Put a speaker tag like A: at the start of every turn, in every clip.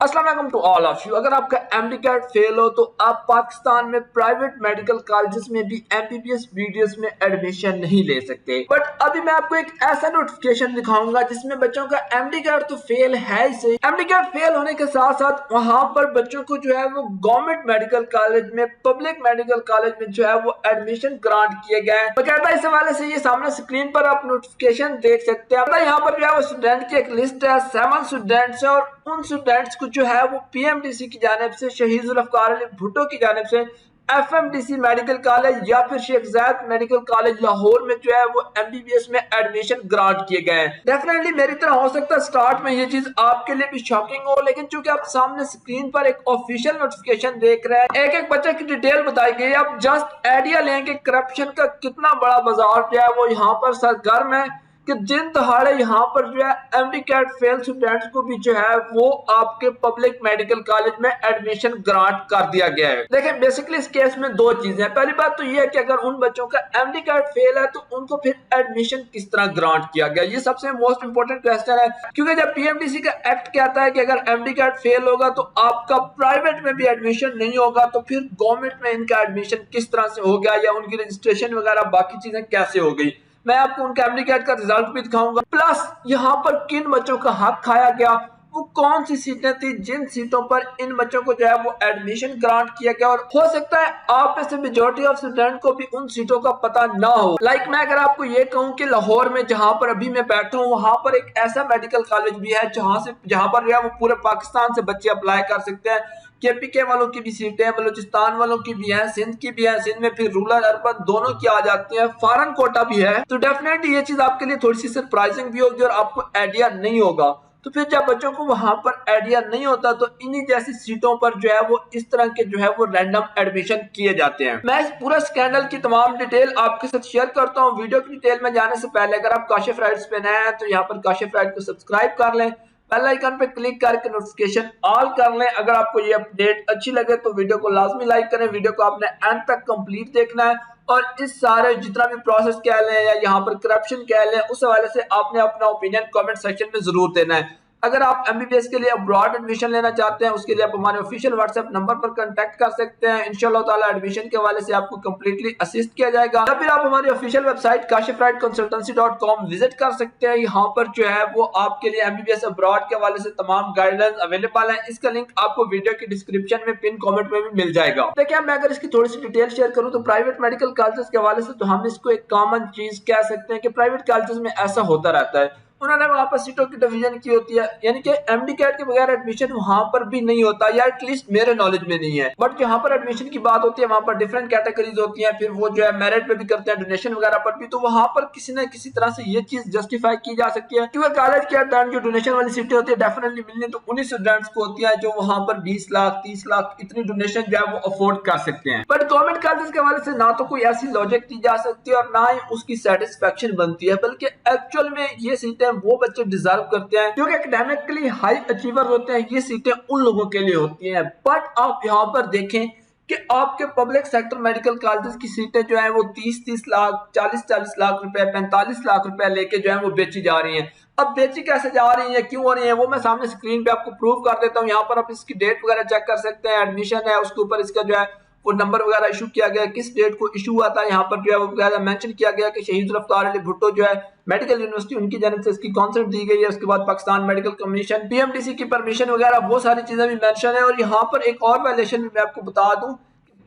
A: अस्सलाम वालेकुम to all of you. अगर आपका एमडी कैट फेल हो तो आप पाकिस्तान में प्राइवेट मेडिकल कॉलेजेस में भी एमबीबीएस बीडीएस में एडमिशन नहीं ले सकते। बट अभी मैं आपको एक ऐसा नोटिफिकेशन दिखाऊंगा जिसमें बच्चों का एमडी कैट तो फेल है ही सही, एमडी कैट फेल होने के साथ साथ वहां पर बच्चों को जो है वो गवर्नमेंट मेडिकल कॉलेज में, पब्लिक मेडिकल कॉलेज में जो है वो एडमिशन ग्रांट किए गए हैं। बकायदा इस हवाले से ये सामने स्क्रीन पर आप नोटिफिकेशन देख सकते हैं। यहाँ पर जो है वो स्टूडेंट की एक लिस्ट है, 7 स्टूडेंट्स है और उन स्टूडेंट्स को जो है वो पीएमडीसी की जानिब से, शहीद जुल्फ़िकार अली भुट्टो की जानिब से एफएमडीसी मेडिकल कॉलेज या फिर शेख ज़ायद मेडिकल कॉलेज लाहौर में जो है वो एमबीबीएस में एडमिशन ग्रांट किए गए हैं। डेफिनेटली मेरी तरह हो सकता है स्टार्ट में ये चीज आपके लिए भी शॉकिंग हो, लेकिन चूंकि आप सामने स्क्रीन पर एक ऑफिशियल नोटिफिकेशन देख रहे हैं, एक एक बच्चे की डिटेल बताई गई है, आप जस्ट आइडिया लें कि करप्शन का कितना बड़ा बाजार जो है वो यहाँ पर सरगर्म है कि जिन दहाड़े यहाँ पर जो है एमडी कैट फेल स्टूडेंट्स को भी जो है वो आपके पब्लिक मेडिकल कॉलेज में एडमिशन ग्रांट कर दिया गया है। देखिए बेसिकली इस केस में दो चीजें हैं। पहली बात तो ये है कि अगर उन बच्चों का एमडी कैट फेल है तो उनको फिर एडमिशन किस तरह ग्रांट किया गया, ये सबसे मोस्ट इंपोर्टेंट क्वेश्चन है। क्योंकि जब पीएमडीसी का एक्ट कहता है कि अगर एमडी कैट फेल होगा तो आपका प्राइवेट में भी एडमिशन नहीं होगा, तो फिर गवर्नमेंट में इनका एडमिशन किस तरह से हो गया या उनकी रजिस्ट्रेशन वगैरह बाकी चीजें कैसे हो गई। मैं आपको उनके एमडी कैट का रिजल्ट भी दिखाऊंगा, प्लस यहाँ पर किन बच्चों का हक खाया गया, वो कौन सी सीटें थी जिन सीटों पर इन बच्चों को जो है वो एडमिशन ग्रांट किया गया। और हो सकता है आप में से मेजॉरिटी ऑफ स्टूडेंट को भी उन सीटों का पता ना हो। मैं अगर आपको ये कहूँ कि लाहौर में जहां पर अभी मैं बैठा हूँ वहां पर एक ऐसा मेडिकल कॉलेज भी है जहां पर जो है वो पूरे पाकिस्तान से बच्चे अप्लाई कर सकते हैं। केपीके वालों की भी सीटें हैं, बलूचिस्तान वालों की भी है, सिंध की भी है, सिंध में फिर रूरल अर्बन दोनों की आ जाती है, फॉरेन कोटा भी है। तो डेफिनेटली ये चीज आपके लिए थोड़ी सी सरप्राइजिंग भी होगी और आपको आइडिया नहीं होगा। तो फिर जब बच्चों को वहां पर आइडिया नहीं होता तो इन्हीं जैसी सीटों पर जो है वो इस तरह के जो है वो रैंडम एडमिशन किए जाते हैं। मैं इस पूरा स्कैंडल की तमाम डिटेल आपके साथ शेयर करता हूँ। वीडियो की डिटेल में जाने से पहले अगर आप काशिफ राइट्स पे नए हैं तो यहाँ पर काशिफ राइट को सब्सक्राइब कर लें, बेल आइकन पे क्लिक करके नोटिफिकेशन ऑल कर लें। अगर आपको ये अपडेट अच्छी लगे तो वीडियो को लाजमी लाइक करें। वीडियो को आपने एंड तक कंप्लीट देखना है और इस सारे जितना भी प्रोसेस कह लें या यहाँ पर करप्शन कह लें उस हवाले से आपने अपना ओपिनियन कमेंट सेक्शन में जरूर देना है। अगर आप एमबीबीएस के लिए अब्रॉड एडमिशन लेना चाहते हैं उसके लिए आप हमारे ऑफिशियल व्हाट्सएप नंबर पर कांटेक्ट कर सकते हैं। इंशाल्लाह ताला एडमिशन के हवाले से आपको कंप्लीटली असिस्ट किया जाएगा। या फिर आप हमारी ऑफिशियल वेबसाइट kashifraidconsultancy.com विजिट कर सकते हैं। यहाँ पर जो है वो आपके लिए एमबीबीएस अब्रॉड के हवाले से तमाम गाइडलाइंस अवेलेबल है। इसका लिंक आपको वीडियो की डिस्क्रिप्शन में पिन कॉमेंट में भी मिल जाएगा। देखिए मैं अगर इसकी थोड़ी सी डिटेल शेयर करूँ तो प्राइवेट मेडिकल कॉलेजेस के हवाले से तो हम इसको एक कॉमन चीज कह सकते हैं कि प्राइवेट कॉलेजेस में ऐसा होता रहता है, उन्होंने वहां पर सीटों की डिवीजन की होती है, यानी कि एमडी कैट के बगैर एडमिशन वहां पर भी नहीं होता या एटलीस्ट मेरे नॉलेज में नहीं है। बट जहां पर एडमिशन की बात होती है वहां पर डिफरेंट कैटेगरीज होती हैं, फिर वो जो है मेरिट पे भी करते हैं, डोनेशन वगैरह पर भी। तो वहां पर किसी न किसी तरह से ये चीज जस्टिफाई की जा सकती है क्योंकि कॉलेज के अंदर जो डोनेशन वाली सीटें होती है डेफिनेटली मिलनी तो उन्हीं स्टूडेंट्स को होती है जो वहां पर 20 लाख 30 लाख इतनी डोनेशन जो है वो अफोर्ड कर सकते हैं। बट गवर्नमेंट कॉलेज के हवाले से ना तो कोई ऐसी लॉजिक दी जा सकती है और ना ही उसकी सेटिस्फेक्शन बनती है, बल्कि एक्चुअल में ये सीटें वो बच्चे करते हैं जो कि एकेडमिकली हाई अचीवर होते हैं। ये सीटें उन लोगों के लिए होती हैं। बट आप यहां पर देखें कि आपके पब्लिक सेक्टर मेडिकल कॉलेजेस की सीटें जो है वो 30-30 लाख 40-40 लाख रुपए 45 लाख रुपए लेके जो है वो बेची जा रही हैं। अब बेची कैसे जा रही है, क्यों हो रही है, वो मैं सामने स्क्रीन पे आपको प्रूव कर देता हूँ। यहाँ पर आप इसकी डेट वगैरह चेक कर सकते हैं, एडमिशन है उसके ऊपर इसका जो है वो नंबर वगैरह इशू किया गया, किस डेट को इशू हुआ था। यहाँ पर जो है वो मेंशन किया गया कि शहीद जुल्फ़िकार अली भुट्टो जो है मेडिकल यूनिवर्सिटी उनकी जानिब से इसकी कॉन्सेप्ट दी गई है। उसके बाद पाकिस्तान मेडिकल कमीशन पीएमडीसी की परमिशन वगैरह वो सारी चीजें भी मेंशन है। और यहाँ पर एक और वायलेशन भी मैं आपको बता दूं,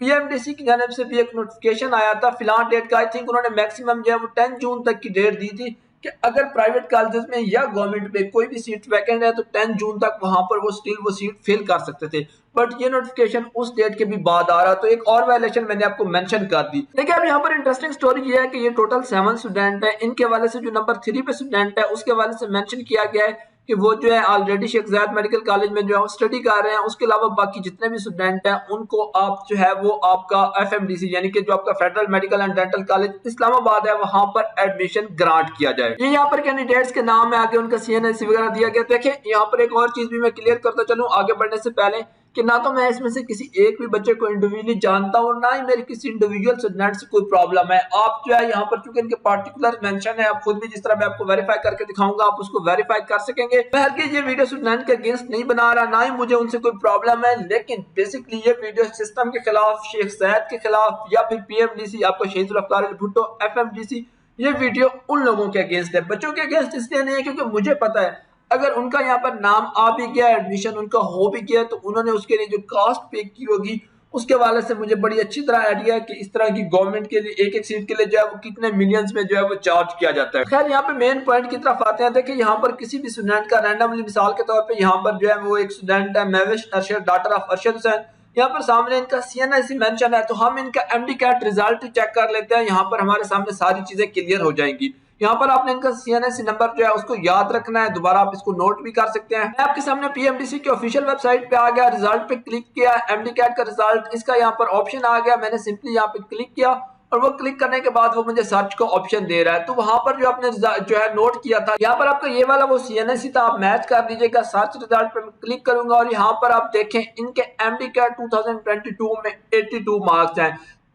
A: पीएमडीसी की जानिब से भी एक नोटिफिकेशन आया था फिलहाल डेट का, आई थिंक उन्होंने मैक्सिमम जो है वो 10 जून तक की डेट दी थी कि अगर प्राइवेट कॉलेजेस में या गवर्नमेंट में कोई भी सीट वैकेंट है तो 10 जून तक वहां पर वो सीट फिल कर सकते थे। बट ये नोटिफिकेशन उस डेट के भी बाद आ रहा, तो एक और वायलेशन मैंने आपको मेंशन कर दी। देखिए अब यहाँ पर इंटरेस्टिंग स्टोरी ये है कि ये टोटल 7 स्टूडेंट है। इनके हवाले से जो नंबर 3 पे स्टूडेंट है उसके हवाले से मेंशन किया गया है कि वो जो है ऑलरेडी शेख ज़ायद मेडिकल कॉलेज में जो है स्टडी कर रहे हैं। उसके अलावा बाकी जितने भी स्टूडेंट हैं उनको आप जो है वो आपका एफएमडीसी यानी कि जो आपका federal medical and dental college Islamabad है वहां पर एडमिशन ग्रांट किया जाए। ये यहाँ पर कैंडिडेट्स के नाम है, आगे उनका सीएनएससी वगैरह दिया गया। देखिए यहाँ पर एक और चीज भी मैं क्लियर करता चलूं आगे बढ़ने से पहले कि ना तो मैं इसमें से किसी एक भी बच्चे को इंडिविजुअली जानता हूँ, ना ही मेरी किसी इंडिविजुअल स्टूडेंट से कोई प्रॉब्लम है। आप जो है यहाँ पर चूंकि इनके पार्टिकुलर मेंशन है, आप खुद भी जिस तरह मैं आपको वेरीफाई करके दिखाऊंगा आप उसको वेरीफाई कर सकेंगे। मैं हरगिज़ ये वीडियो स्टूडेंट के अगेंस्ट नहीं बना रहा, ना ही मुझे उनसे कोई प्रॉब्लम है, लेकिन बेसिकली ये वीडियो सिस्टम के खिलाफ, शेख ज़ैद के खिलाफ या फिर PMDC आपका शहीद जुल्फ़िकार अली भुट्टो FMDC, ये वीडियो उन लोगों के अगेंस्ट है। बच्चों के अगेंस्ट इसलिए नहीं है क्योंकि मुझे पता है अगर उनका यहाँ पर नाम आ भी गया, एडमिशन उनका हो भी गया, तो उन्होंने उसके लिए जो कास्ट पे की होगी उसके वाले से मुझे बड़ी अच्छी तरह आइडिया है कि इस तरह की गवर्नमेंट के लिए एक एक सीट के लिए जो है वो कितने मिलियंस में जो है वो चार्ज किया जाता है। खैर यहाँ पे मेन पॉइंट की तरफ आते हैं। देखिए यहाँ पर किसी भी स्टूडेंट का रैंडमली मिसाल के तौर पे यहाँ पर जो है वो एक स्टूडेंट है महविश अरशद, डॉटर ऑफ अरशद हुसैन, यहाँ पर सामने इनका CNIC मेंशन है, तो हम इनका MD-CAT रिजल्ट चेक कर लेते हैं। यहाँ पर हमारे सामने सारी चीजें क्लियर हो जाएंगी। यहाँ पर आपने इनका CNIC नंबर जो है उसको याद रखना है, दोबारा आप इसको नोट भी कर सकते हैं। मैं आपके सामने PMDC की ऑफिशियल वेबसाइट पे आ गया, रिजल्ट पे क्लिक किया, MD-CAT का रिजल्ट, इसका यहाँ पर ऑप्शन आ गया, मैंने सिंपली यहाँ पे क्लिक किया और वो क्लिक करने के बाद वो मुझे सर्च का ऑप्शन दे रहा है। तो वहां पर जो आपने जो है नोट किया था, यहाँ पर आपका ये वाला वो CNIC था, आप मैच कर दीजिएगा। सर्च रिजल्ट पे मैं क्लिक करूंगा और यहाँ पर आप देखें इनके MD-CAT 2022 में 82 मार्क्स हैं।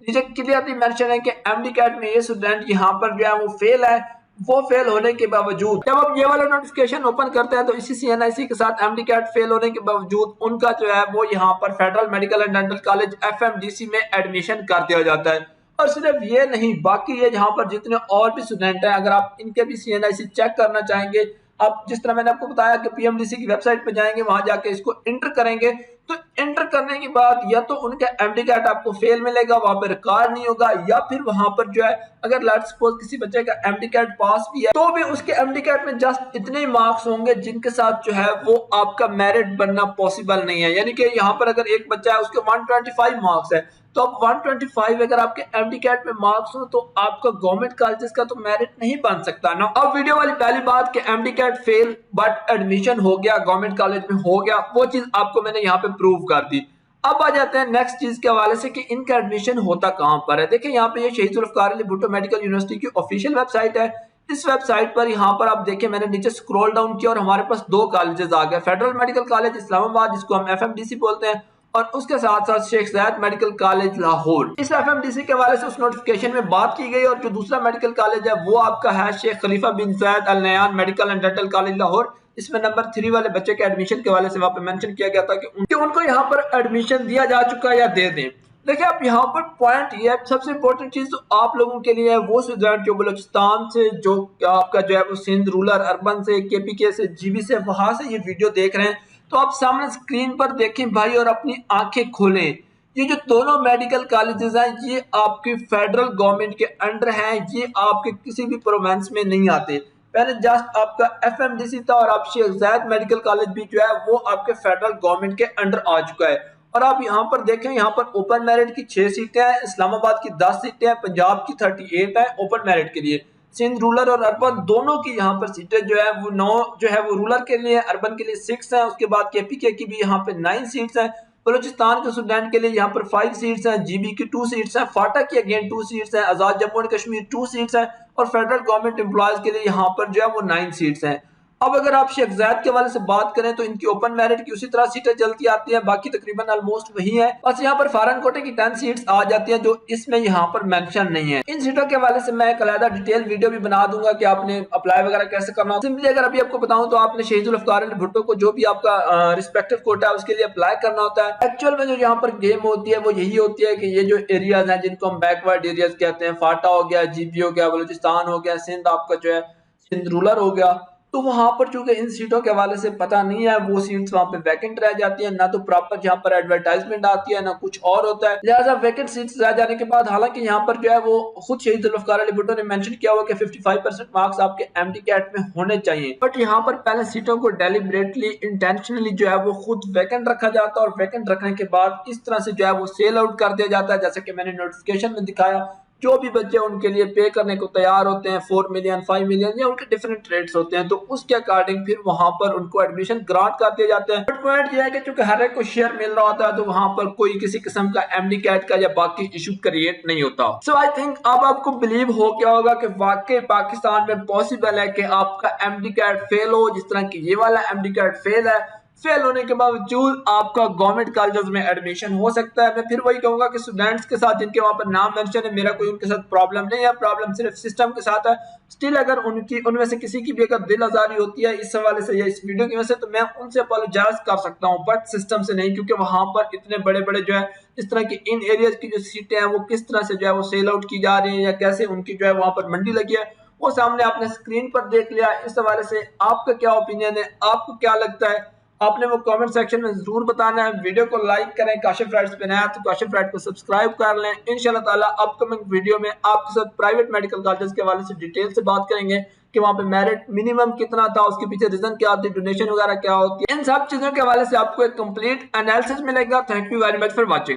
A: नीचे क्लियरली मेंशन है कि MD-CAT में ये स्टूडेंट यहाँ पर जो है वो फेल है। वो फेल होने के बावजूद जब आप ये वाला नोटिफिकेशन ओपन करते हैं तो इसी CNIC के साथ MD-CAT फेल होने के बावजूद उनका जो है वो यहाँ पर federal medical and dental college FMDC में एडमिशन कर दिया जाता है। और सिर्फ ये नहीं, बाकी ये जहाँ पर जितने और भी स्टूडेंट हैं, अगर आप इनके भी CNIC चेक करना चाहेंगे, आप जिस तरह मैंने आपको बताया कि PMDC की वेबसाइट पे जाएंगे, वहां जाके इसको एंटर करेंगे, तो एंटर करने के बाद या तो उनका MD-CAT आपको फेल मिलेगा, वहां पर रिकॉर्ड नहीं होगा, या फिर वहां पर जो है अगर लेट्स सपोज किसी बच्चे का MD-CAT पास भी है तो भी उसके MD-CAT में जस्ट इतने ही मार्क्स होंगे जिनके साथ जो है वो आपका मेरिट बनना पॉसिबल नहीं है। यानी कि यहाँ पर अगर एक बच्चा है उसके 125 मार्क्स है, तो अब 125 अगर आपके MD-CAT में मार्क्स हो तो आपका गवर्नमेंट कॉलेजेस का तो मेरिट नहीं बन सकता ना। अब वीडियो वाली पहली बात कि MD-CAT फेल बट एडमिशन हो गया, गवर्नमेंट कॉलेज में हो गया, वो चीज आपको मैंने यहाँ पे प्रूव कर दी। अब आ जाते हैं नेक्स्ट चीज के हवाले से कि इनका एडमिशन होता कहाँ पर है। देखिए यहाँ पे ये शहीद जुल्फ़िकार अली भुट्टो मेडिकल यूनिवर्सिटी की ऑफिशियल वेबसाइट है। इस वेबसाइट पर यहाँ पर आप देखें, मैंने नीचे स्क्रॉल डाउन किया और हमारे पास दो कॉलेजेस आ गए, फेडरल मेडिकल कॉलेज इस्लामाबाद जिसको हम FMDC बोलते हैं, और उसके साथ साथ शेख ज़ैद मेडिकल कॉलेज लाहौर। इस FMDC के हवाले से उस नोटिफिकेशन में बात की गई, और जो दूसरा मेडिकल कॉलेज है वो आपका है Sheikh Khalifa bin Zayed Al Nahyan medical and dental college Lahore. इसमें नंबर 3 वाले बच्चे के एडमिशन के हवाले से वहां पे मेंशन किया गया था कि उनको यहाँ पर एडमिशन दिया जा चुका है या दे दें। देखिए आप यहाँ पर पॉइंट ये है, सबसे इंपॉर्टेंट चीज तो आप लोगों के लिए है वो स्टूडेंट जो बलूचिस्तान से, जो आपका जो है वो सिंध रूरल अर्बन से, KPK से, GB से, वहां से ये वीडियो देख रहे हैं, तो आप सामने स्क्रीन पर देखें भाई और अपनी आंखें खोलें। ये जो दोनों मेडिकल कॉलेजेस हैं ये आपके फेडरल गवर्नमेंट के अंडर हैं, ये आपके किसी भी प्रोविंस में नहीं आते। पहले जस्ट आपका FMDC था और आप शेख ज़ैद मेडिकल कॉलेज भी जो है वो आपके फेडरल गवर्नमेंट के अंडर आ चुका है। और आप यहाँ पर देखें, यहाँ पर ओपन मेरिट की 6 सीटें हैं, इस्लामाबाद की 10 सीटें हैं, पंजाब की 38 है ओपन मेरिट के लिए, सिंध रूरल और अर्बन दोनों की यहाँ पर सीटें जो है वो 9 जो है वो रूरल के लिए, अर्बन के लिए 6 है। उसके बाद KPK की भी यहाँ पे 9 सीट्स हैं, बलूचिस्तान के स्टूडेंट के लिए यहाँ पर 5 सीट्स हैं, GB की 2 सीट्स हैं, फाटा की अगेन 2 सीट्स हैं, आजाद जम्मू एंड कश्मीर 2 सीट्स हैं, और फेडरल गवर्नमेंट एम्प्लॉयज के लिए यहाँ पर जो है वो 9 सीट्स हैं। अब अगर आप शेख ज़ैद के वाले से बात करें तो इनकी ओपन मेरिट की उसी तरह सीटें चलती आती हैं, बाकी तकरीबन ऑलमोस्ट वही है, बस यहाँ पर फॉरेन कोटे की 10 सीट्स आ जाती हैं जो इसमें यहाँ पर मेंशन नहीं है। इन सीटों के हवाले से मैं एक अलग डिटेल वीडियो भी बना दूंगा कि आपने अप्लाई वगैरह कैसे करना हो। सिंपली अगर अभी आपको बताऊं तो आपने शहीद जुल्फ़िकार अली भुट्टो को जो भी आपका रिस्पेक्टिव कोटा है उसके लिए अप्लाई करना होता है। एक्चुअल में जो यहाँ पर गेम होती है वो यही होती है कि ये जो एरियाज हैं जिनको हम बैकवर्ड एरियाज कहते हैं, फाटा हो गया, GB हो गया, बलूचिस्तान हो गया, सिंध आपका जो है सिंध रूरल हो गया, तो वहां पर चूंकि इन सीटों के हवाले से पता नहीं है, वो सीट्स वहां पे वैकेंट रह जाती है, ना तो प्रॉपर जहां पर एडवर्टाइजमेंट आती है ना कुछ और होता है, लिहाजा वैकेंट सीट्स रह जाने के बाद, हालांकि यहाँ पर जो है वो खुद शहीद जुल्फ़िकार अली भुट्टो ने मेंशन किया हुआ कि 55% मार्क्स आपके MD-CAT में होने चाहिए, बट यहाँ पर पहले सीटों को डेलिबरेटली इंटेंशनली जो है वो खुद वैकेंट रखा जाता है, और वैकेंट रखने के बाद इस तरह से जो है वो सेल आउट कर दिया जाता है, जैसे कि मैंने नोटिफिकेशन में दिखाया। जो भी बच्चे उनके लिए पे करने को तैयार होते हैं 4 मिलियन 5 मिलियन या उनके डिफरेंट रेट्स होते हैं, तो उसके अकॉर्डिंग फिर वहां पर उनको एडमिशन ग्रांट कर दिए जाते हैं। बट पॉइंट यह है कि चूंकि हर एक को शेयर मिल रहा होता है तो वहां पर कोई किसी किस्म का MD-CAT का या बाकी इशू क्रिएट नहीं होता। सो आई थिंक अब आपको बिलीव हो गया होगा कि वाकई पाकिस्तान में पॉसिबल है कि आपका MD-CAT फेल हो, जिस तरह की ये वाला MD-CAT फेल है। फेल होने के बावजूद आपका गवर्नमेंट कॉलेजेस में एडमिशन हो सकता है। मैं फिर वही कहूंगा कि स्टूडेंट्स के साथ जिनके वहां पर नाम मेंशन है, मेरा कोई उनके साथ प्रॉब्लम नहीं है, प्रॉब्लम सिर्फ सिस्टम के साथ है। स्टिल अगर उनमें से किसी की भी अगर दिल आजारी होती है इस हवाले से या इस वीडियो की वजह से, तो मैं उनसे अपोलोजाइज कर सकता हूँ, बट सिस्टम से नहीं, क्योंकि वहां पर इतने बड़े बड़े जो है इस तरह की इन एरियाज की जो सीटें हैं वो किस तरह से जो है वो सेल आउट की जा रही है या कैसे उनकी जो है वहां पर मंडी लगी है, वो सामने आपने स्क्रीन पर देख लिया। इस हवाले से आपका क्या ओपिनियन है, आपको क्या लगता है, आपने वो कमेंट सेक्शन में जरूर बताना है। वीडियो को लाइक करें, काशिफ राइट्स पे नया तो काशिफ राइट को सब्सक्राइब कर लें। इंशाल्लाह ताला अपकमिंग वीडियो में आपके साथ प्राइवेट मेडिकल कॉलेज के हवाले से डिटेल से बात करेंगे कि वहां पे मेरिट मिनिमम कितना था, उसके पीछे रीजन क्या होती है, डोनेशन वगैरह क्या होती है, इन सब चीजों के हवाले से आपको एक कंप्लीट एनालिसिस मिलेगा। Thank you very much for watching.